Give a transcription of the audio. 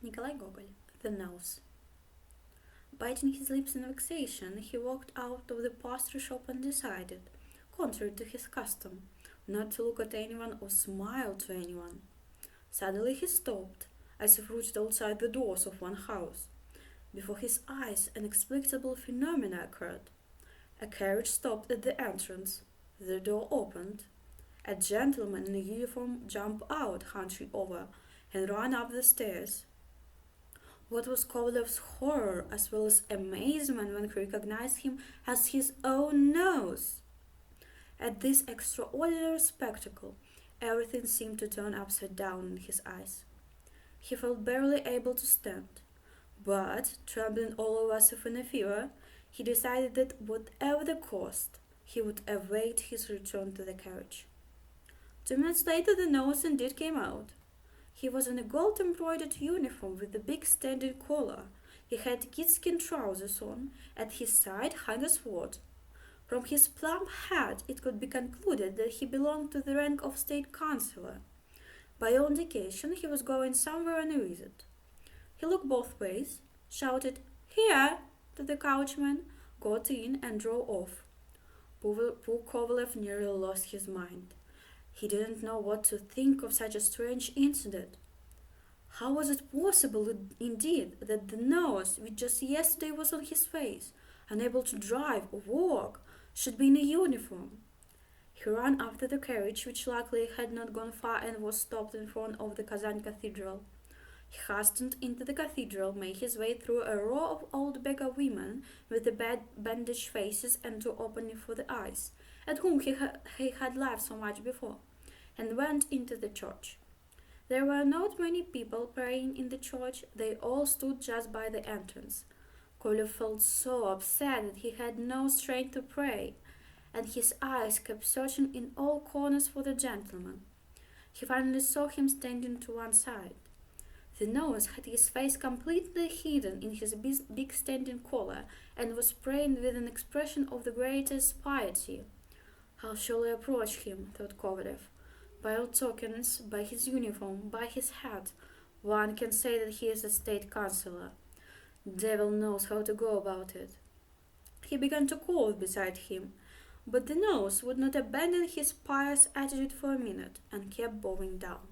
Nikolai Gogol, The Nose. Biting his lips in vexation, he walked out of the pastry shop and decided, contrary to his custom, not to look at anyone or smile to anyone. Suddenly he stopped, as if rooted outside the doors of one house. Before his eyes, an inexplicable phenomenon occurred. A carriage stopped at the entrance. The door opened. A gentleman in a uniform jumped out, hunched over, and ran up the stairs. What was Kovalev's horror as well as amazement when he recognized him as his own nose! At this extraordinary spectacle, everything seemed to turn upside down in his eyes. He felt barely able to stand, but, trembling all over as if in a fever, he decided that whatever the cost, he would await his return to the carriage. 2 minutes later the nose indeed came out. He was in a gold-embroidered uniform with a big standing collar. He had kid-skin trousers on. At his side hung a sword. From his plump hat it could be concluded that he belonged to the rank of state councillor. By all indication he was going somewhere on a visit. He looked both ways, shouted "Here!" to the coachman, got in and drove off. Poor Kovalev nearly lost his mind. He didn't know what to think of such a strange incident. How was it possible, indeed, that the nose, which just yesterday was on his face, unable to drive or walk, should be in a uniform? He ran after the carriage, which luckily had not gone far and was stopped in front of the Kazan Cathedral. He hastened into the cathedral, made his way through a row of old beggar women with the bandaged faces and two opening for the eyes, at whom he had laughed so much before, and went into the church. There were not many people praying in the church. They all stood just by the entrance. Kolev felt so upset that he had no strength to pray, and his eyes kept searching in all corners for the gentleman. He finally saw him standing to one side. The nose had his face completely hidden in his big standing collar, and was praying with an expression of the greatest piety. How shall I approach him? Thought Kovalev. By all tokens, by his uniform, by his hat, one can say that he is a state councillor. Devil knows how to go about it. He began to cough beside him, but the nose would not abandon his pious attitude for a minute, and kept bowing down.